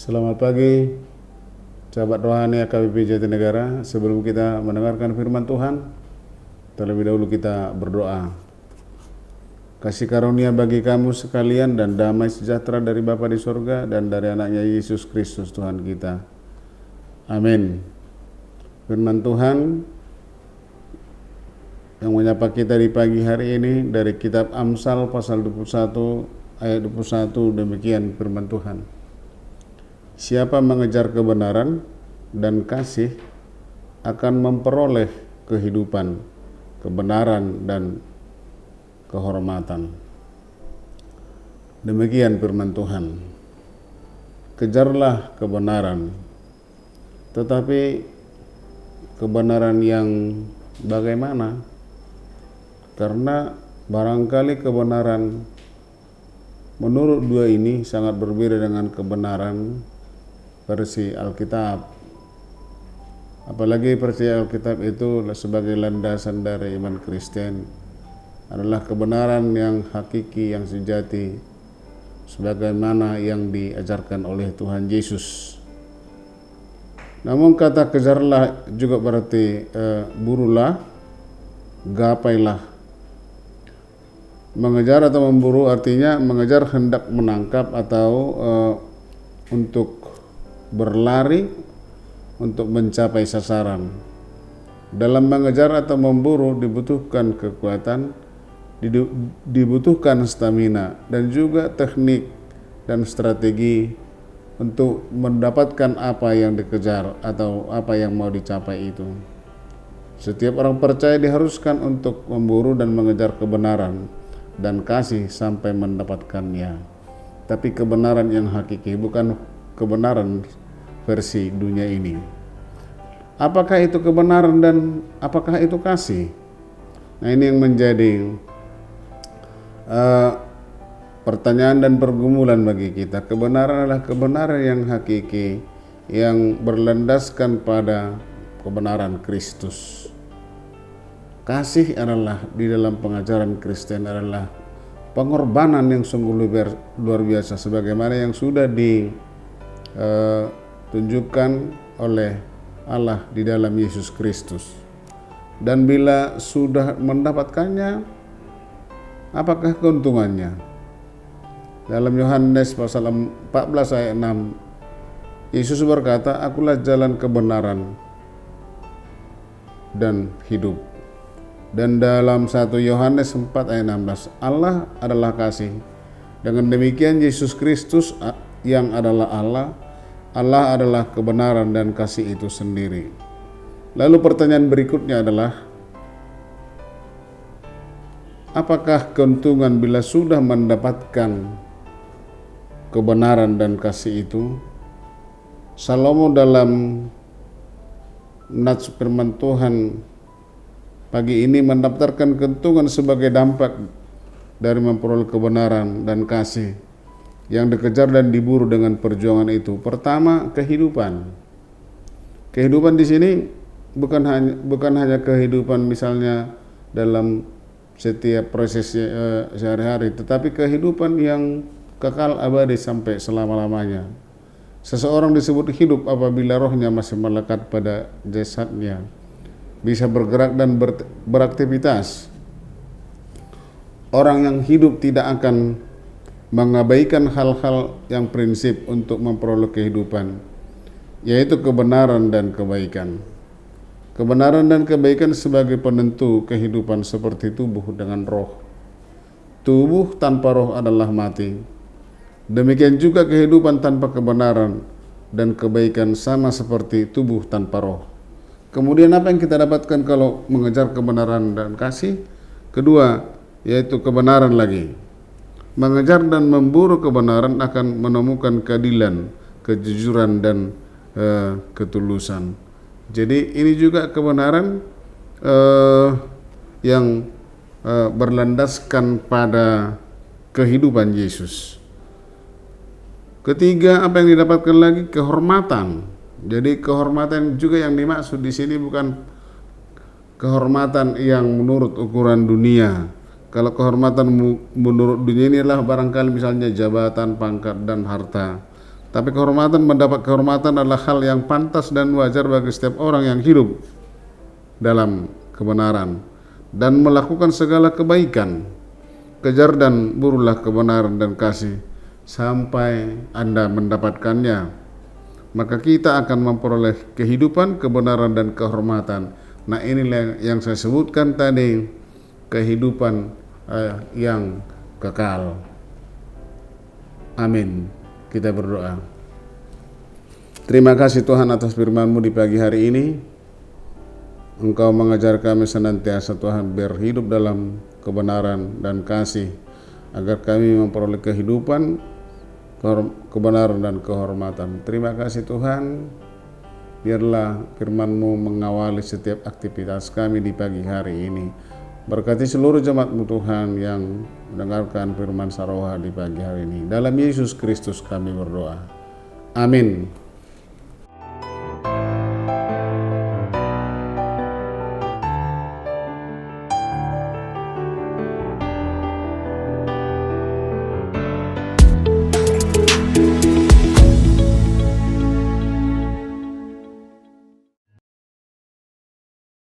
Selamat pagi, sahabat rohani AKBP Jatinegara. Sebelum kita mendengarkan firman Tuhan, terlebih dahulu kita berdoa. Kasih karunia bagi kamu sekalian dan damai sejahtera dari Bapa di surga dan dari anaknya Yesus Kristus Tuhan kita. Amin. Firman Tuhan yang menyapa kita di pagi hari ini dari kitab Amsal pasal 21 ayat 21, demikian firman Tuhan. Siapa mengejar kebenaran dan kasih akan memperoleh kehidupan, kebenaran dan kehormatan. Demikian firman Tuhan. Kejarlah kebenaran, tetapi kebenaran yang bagaimana? Karena barangkali kebenaran menurut dua ini sangat berbeda dengan kebenaran versi Alkitab. Apalagi versi Alkitab itu sebagai landasan dari iman Kristen adalah kebenaran yang hakiki, yang sejati, sebagaimana yang diajarkan oleh Tuhan Yesus. Namun kata kejarlah juga berarti burulah, gapailah. Mengejar atau memburu artinya mengejar hendak menangkap atau untuk berlari untuk mencapai sasaran. Dalam mengejar atau memburu dibutuhkan kekuatan, dibutuhkan stamina dan juga teknik dan strategi untuk mendapatkan apa yang dikejar atau apa yang mau dicapai itu. Setiap orang percaya diharuskan untuk memburu dan mengejar kebenaran dan kasih sampai mendapatkannya. Tapi kebenaran yang hakiki, bukan kebenaran versi dunia ini. Apakah itu kebenaran dan apakah itu kasih? Nah, ini yang menjadi pertanyaan dan pergumulan bagi kita. Kebenaran adalah kebenaran yang hakiki, yang berlandaskan pada kebenaran Kristus. Kasih adalah di dalam pengajaran Kristen adalah pengorbanan yang sungguh luar biasa, sebagaimana yang sudah ditunjukkan oleh Allah di dalam Yesus Kristus. Dan bila sudah mendapatkannya, apakah keuntungannya? Dalam Yohanes pasal 14 ayat 6, Yesus berkata, "Akulah jalan kebenaran dan hidup." Dan dalam 1 Yohanes 4 ayat 16, Allah adalah kasih. Dengan demikian Yesus Kristus yang adalah Allah adalah kebenaran dan kasih itu sendiri. Lalu pertanyaan berikutnya adalah, apakah keuntungan bila sudah mendapatkan kebenaran dan kasih itu? Salomo dalam nats firman Tuhan pagi ini mendaftarkan keuntungan sebagai dampak dari memperoleh kebenaran dan kasih yang dikejar dan diburu dengan perjuangan itu. Pertama, kehidupan. Kehidupan di sini bukan hanya kehidupan misalnya dalam setiap proses sehari-hari, tetapi kehidupan yang kekal abadi sampai selama-lamanya. Seseorang disebut hidup apabila rohnya masih melekat pada jasadnya, bisa bergerak dan beraktivitas. Orang yang hidup tidak akan mengabaikan hal-hal yang prinsip untuk memperoleh kehidupan, yaitu kebenaran dan kebaikan. Kebenaran dan kebaikan sebagai penentu kehidupan seperti tubuh dengan roh. Tubuh tanpa roh adalah mati. Demikian juga kehidupan tanpa kebenaran dan kebaikan sama seperti tubuh tanpa roh. Kemudian apa yang kita dapatkan kalau mengejar kebenaran dan kasih? Kedua, yaitu kebenaran lagi. Mengejar dan memburu kebenaran akan menemukan keadilan, kejujuran dan ketulusan. Jadi ini juga kebenaran yang berlandaskan pada kehidupan Yesus. Ketiga, apa yang didapatkan lagi? Kehormatan. Jadi kehormatan juga yang dimaksud di sini bukan kehormatan yang menurut ukuran dunia. Kalau kehormatan menurut dunia ini adalah barangkali misalnya jabatan, pangkat dan harta. Tapi mendapat kehormatan adalah hal yang pantas dan wajar bagi setiap orang yang hidup dalam kebenaran dan melakukan segala kebaikan. Kejar dan burulah kebenaran dan kasih sampai Anda mendapatkannya. Maka kita akan memperoleh kehidupan, kebenaran, dan kehormatan. Nah, inilah yang saya sebutkan tadi, kehidupan yang kekal. Amin. Kita berdoa. Terima kasih Tuhan atas firman-Mu di pagi hari ini. Engkau mengajar kami senantiasa Tuhan berhidup dalam kebenaran dan kasih, agar kami memperoleh kehidupan, kebenaran, dan kehormatan. Terima kasih Tuhan. Biarlah firman-Mu mengawali setiap aktivitas kami di pagi hari ini. Berkati seluruh jemaat-Mu Tuhan yang mendengarkan firman Saroha di pagi hari ini. Dalam Yesus Kristus kami berdoa. Amin.